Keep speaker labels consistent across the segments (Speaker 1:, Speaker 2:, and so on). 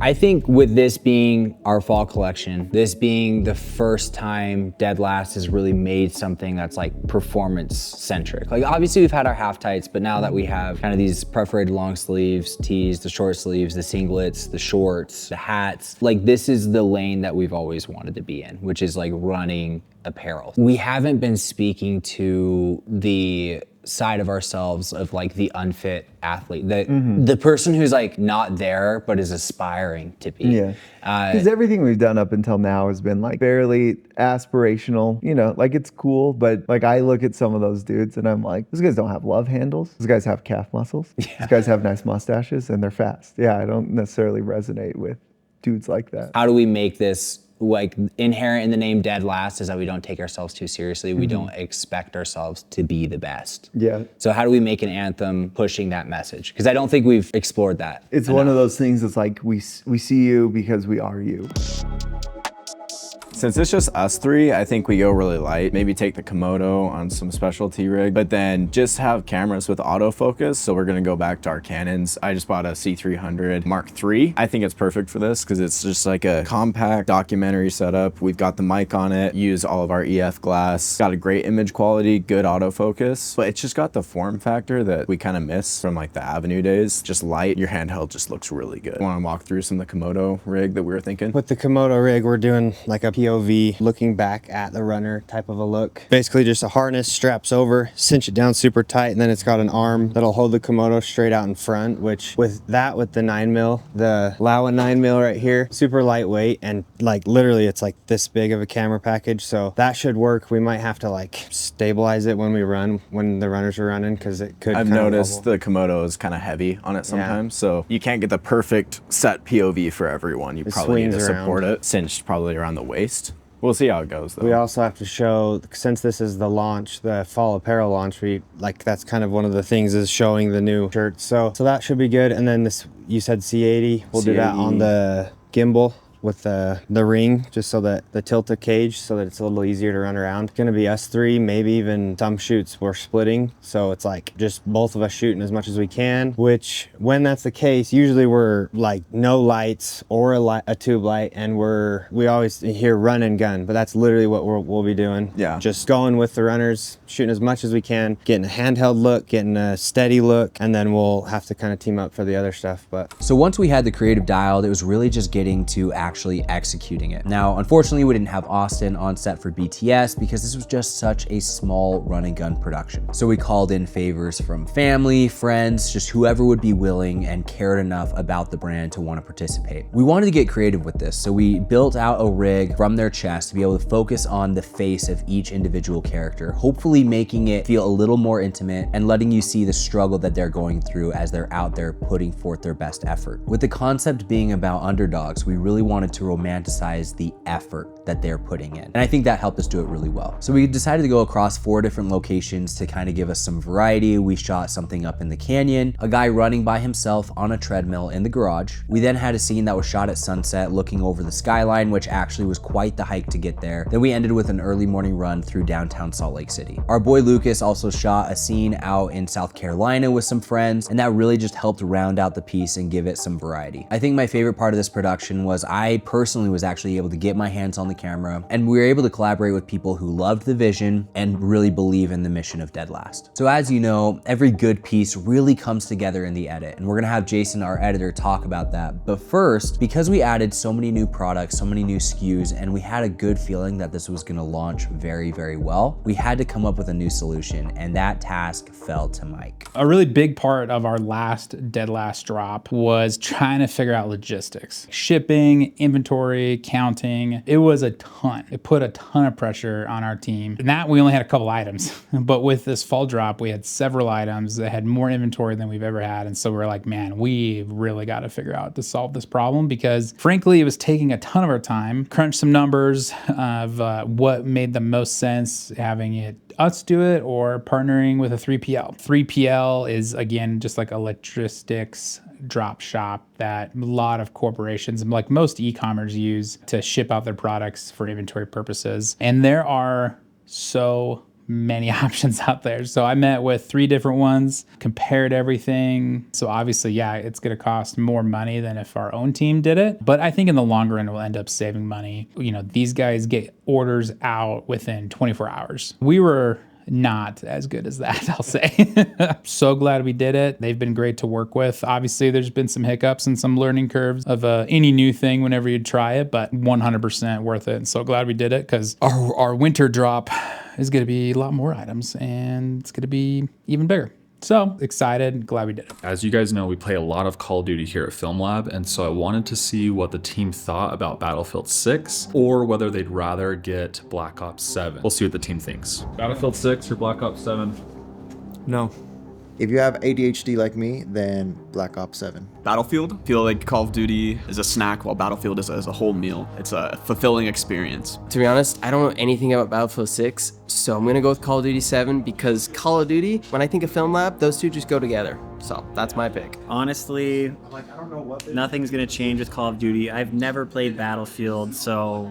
Speaker 1: I think with this being our fall collection, this being the first time DEADLAST has really made something that's like performance centric. Like obviously we've had our half tights, but now that we have kind of these perforated long sleeves, tees, the short sleeves, the singlets, the shorts, the hats, like this is the lane that we've always wanted to be in, which is like running apparel. We haven't been speaking to the side of ourselves of like the unfit athlete, the person who's like not there but is aspiring to be.
Speaker 2: Yeah, because everything we've done up until now has been like fairly aspirational, you know, like it's cool, but like I look at some of those dudes and I'm like, these guys don't have love handles, these guys have calf muscles, these guys have nice mustaches and they're fast. Yeah, I don't necessarily resonate with dudes like that.
Speaker 1: How do we make this like inherent in the name DEADLAST is that we don't take ourselves too seriously. We don't expect ourselves to be the best.
Speaker 2: Yeah.
Speaker 1: So how do we make an anthem pushing that message? Because I don't think we've explored that.
Speaker 2: It's enough. One of those things that's like, we see you because we are you.
Speaker 3: Since it's just us three, I think we go really light. Maybe take the Komodo on some specialty rig, but then just have cameras with autofocus. So we're gonna go back to our Canons. I just bought a C300 Mark III. I think it's perfect for this because it's just like a compact documentary setup. We've got the mic on it, use all of our EF glass, got a great image quality, good autofocus, but it's just got the form factor that we kind of miss from like the Avenue days. Just light, your handheld just looks really good. Want to walk through some of the Komodo rig that we were thinking?
Speaker 4: With the Komodo rig, we're doing like a POV, looking back at the runner type of a look. Basically just a harness, straps over, cinch it down super tight, and then it's got an arm that'll hold the Komodo straight out in front, which with the 9mm, the Laowa 9mm right here, super lightweight, and like literally it's like this big of a camera package, so that should work. We might have to like stabilize it when we run, when the runners are running, because it could
Speaker 3: I've noticed the Komodo is kind of heavy on it sometimes, so you can't get the perfect set POV for everyone. You probably need to support it, cinched probably around the waist. We'll see how it goes though.
Speaker 4: We also have to show, since this is the launch, the fall apparel launch, that's kind of one of the things is showing the new shirts. So that should be good. And then this, you said C80, we'll do that on the gimbal with the ring, just so that the tilted cage, so that it's a little easier to run around. It's gonna be us three, maybe even some shoots we're splitting, so it's like just both of us shooting as much as we can, which when that's the case, usually we're like no lights or a tube light, and we always hear run and gun, but that's literally what we'll be doing.
Speaker 3: Yeah,
Speaker 4: just going with the runners, shooting as much as we can, getting a handheld look, getting a steady look, and then we'll have to kind of team up for the other stuff. But
Speaker 1: so once we had the creative dialed, it was really just getting to actually executing it. Now, unfortunately, we didn't have Austin on set for BTS because this was just such a small run and gun production. So we called in favors from family, friends, just whoever would be willing and cared enough about the brand to want to participate. We wanted to get creative with this, so we built out a rig from their chest to be able to focus on the face of each individual character, hopefully making it feel a little more intimate and letting you see the struggle that they're going through as they're out there putting forth their best effort. With the concept being about underdogs, we really wanted to romanticize the effort that they're putting in. And I think that helped us do it really well. So we decided to go across 4 different locations to kind of give us some variety. We shot something up in the canyon, a guy running by himself on a treadmill in the garage. We then had a scene that was shot at sunset looking over the skyline, which actually was quite the hike to get there. Then we ended with an early morning run through downtown Salt Lake City. Our boy Lucas also shot a scene out in South Carolina with some friends, and that really just helped round out the piece and give it some variety. I think my favorite part of this production was I personally was actually able to get my hands on the camera, and we were able to collaborate with people who loved the vision and really believe in the mission of DEADLAST. So as you know, every good piece really comes together in the edit, and we're gonna have Jason, our editor, talk about that. But first, because we added so many new products, so many new SKUs, and we had a good feeling that this was gonna launch very, very well, we had to come up with a new solution, and that task fell to Mike.
Speaker 5: A really big part of our last DEADLAST drop was trying to figure out logistics. Shipping, inventory, counting. It was a ton. It put a ton of pressure on our team. And that we only had a couple items, but with this fall drop, we had several items that had more inventory than we've ever had. And so we're like, man, we really got to figure out to solve this problem, because frankly, it was taking a ton of our time. Crunch some numbers of what made the most sense, having it us do it or partnering with a 3PL. 3PL is, again, just like a logistics drop shop that a lot of corporations, like most e-commerce, use to ship out their products for inventory purposes. And there are so many options out there. So I met with 3 different ones, compared everything. So obviously, yeah, it's going to cost more money than if our own team did it. But I think in the long run, we'll end up saving money. You know, these guys get orders out within 24 hours. We were not as good as that, I'll say. I'm so glad we did it. They've been great to work with. Obviously, there's been some hiccups and some learning curves of any new thing whenever you try it, but 100% worth it. And so glad we did it because our winter drop is going to be a lot more items and it's going to be even bigger. So excited, glad we did it.
Speaker 6: As you guys know, we play a lot of Call of Duty here at FilmLaab, and so I wanted to see what the team thought about Battlefield 6 or whether they'd rather get Black Ops 7. We'll see what the team thinks. Battlefield 6 or Black Ops 7?
Speaker 7: No.
Speaker 8: If you have ADHD like me, then Black Ops 7.
Speaker 7: Battlefield. I feel like Call of Duty is a snack while Battlefield is a whole meal. It's a fulfilling experience.
Speaker 9: To be honest, I don't know anything about Battlefield 6, so I'm gonna go with Call of Duty 7 because Call of Duty, when I think of FilmLaab, those two just go together. So that's my pick.
Speaker 10: Honestly, nothing's gonna change with Call of Duty. I've never played Battlefield, so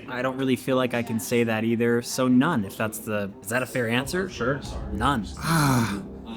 Speaker 10: I don't really feel like I can say that either. So none, if that's is that a fair answer?
Speaker 6: Sure.
Speaker 10: None.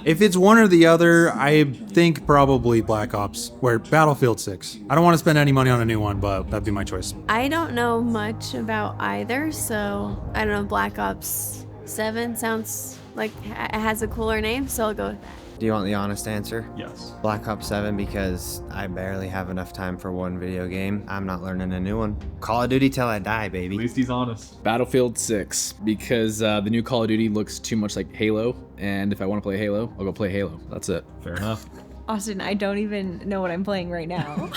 Speaker 11: If it's one or the other, I think probably Black Ops, or Battlefield 6. I don't want to spend any money on a new one, but that'd be my choice.
Speaker 12: I don't know much about either, so I don't know. Black Ops 7 sounds like it has a cooler name, so I'll go with that.
Speaker 4: Do you want the honest answer?
Speaker 6: Yes.
Speaker 4: Black Ops 7 because I barely have enough time for one video game. I'm not learning a new one. Call of Duty till I die, baby.
Speaker 6: At least he's honest.
Speaker 3: Battlefield 6, because the new Call of Duty looks too much like Halo, and if I want to play Halo, I'll go play Halo. That's it.
Speaker 6: Fair enough.
Speaker 13: Austin, I don't even know what I'm playing right now.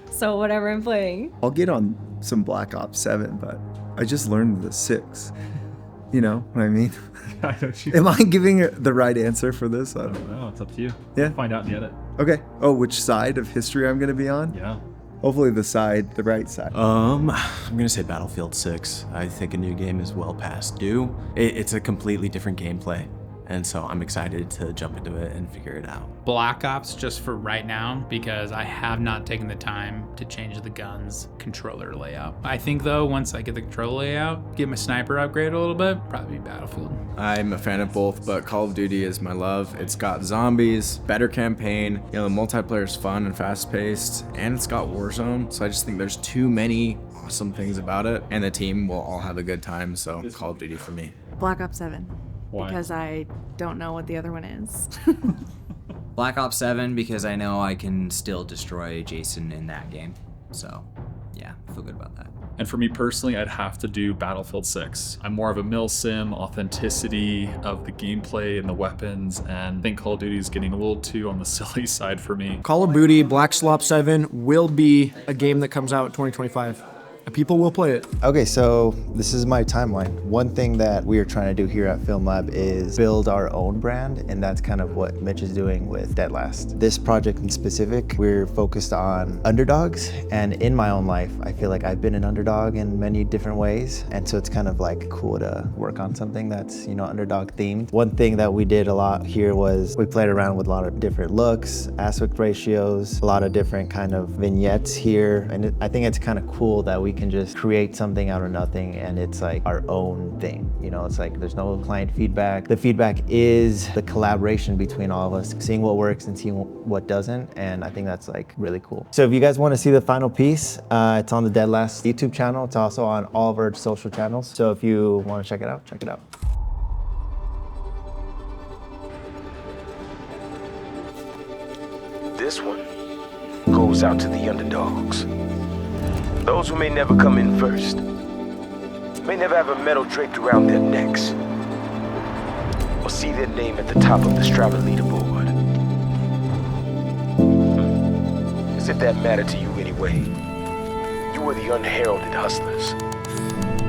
Speaker 13: So whatever I'm playing.
Speaker 2: I'll get on some Black Ops 7, but I just learned the 6. You know what I mean?
Speaker 6: I don't you.
Speaker 2: Am I giving the right answer for this? I don't know.
Speaker 6: No, it's up to you.
Speaker 2: Yeah.
Speaker 6: We'll find out in the edit.
Speaker 2: Okay. Oh, which side of history I'm going to be on?
Speaker 6: Yeah.
Speaker 2: Hopefully the right side.
Speaker 14: I'm gonna say Battlefield 6. I think a new game is well past due. It's a completely different gameplay, and so I'm excited to jump into it and figure it out.
Speaker 5: Black Ops just for right now because I have not taken the time to change the gun's controller layout. I think though, once I get the controller layout, get my sniper upgraded a little bit, probably Battlefield.
Speaker 3: I'm a fan of both, but Call of Duty is my love. It's got zombies, better campaign, you know, the multiplayer is fun and fast-paced, and it's got Warzone, so I just think there's too many awesome things about it, and the team will all have a good time, so Call of Duty for me.
Speaker 13: Black Ops 7.
Speaker 6: Why?
Speaker 13: Because I don't know what the other one is.
Speaker 1: Black Ops 7 because I know I can still destroy Jason in that game. So, yeah, I feel good about that.
Speaker 6: And for me personally, I'd have to do Battlefield 6. I'm more of a mil sim, authenticity of the gameplay and the weapons, and I think Call of Duty is getting a little too on the silly side for me.
Speaker 7: Call of Duty Black Ops 7 will be a game that comes out in 2025. And people will play it.
Speaker 8: Okay, so this is my timeline. One thing that we are trying to do here at FilmLaab is build our own brand, and that's kind of what Mitch is doing with DEADLAST. This project in specific, we're focused on underdogs, and in my own life, I feel like I've been an underdog in many different ways, and so it's kind of like cool to work on something that's, you know, underdog themed. One thing that we did a lot here was we played around with a lot of different looks, aspect ratios, a lot of different kind of vignettes here, and I think it's kind of cool that we can just create something out of nothing and it's like our own thing. You know, it's like there's no client feedback. The feedback is the collaboration between all of us, seeing what works and seeing what doesn't, and I think that's like really cool. So if you guys want to see the final piece, it's on the DEADLAST YouTube channel. It's also on all of our social channels. So if you want to check it out, check it out.
Speaker 15: This one goes out to the underdogs. Those who may never come in first, may never have a medal draped around their necks, or see their name at the top of the Strava leaderboard. As if that mattered to you anyway. You were the unheralded hustlers.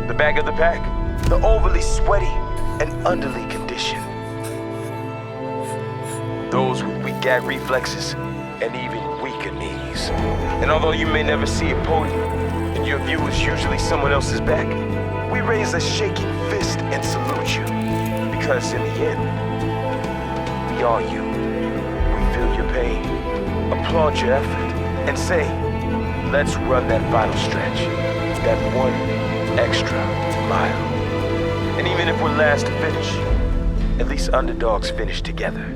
Speaker 15: The back of the pack, the overly sweaty and underly conditioned. Those with weak gag reflexes and even weaker knees. And although you may never see a podium, and your view is usually someone else's back, we raise a shaking fist and salute you. Because in the end, we are you. We feel your pain, applaud your effort, and say, let's run that final stretch, that one extra mile. And even if we're last to finish, at least underdogs finish together.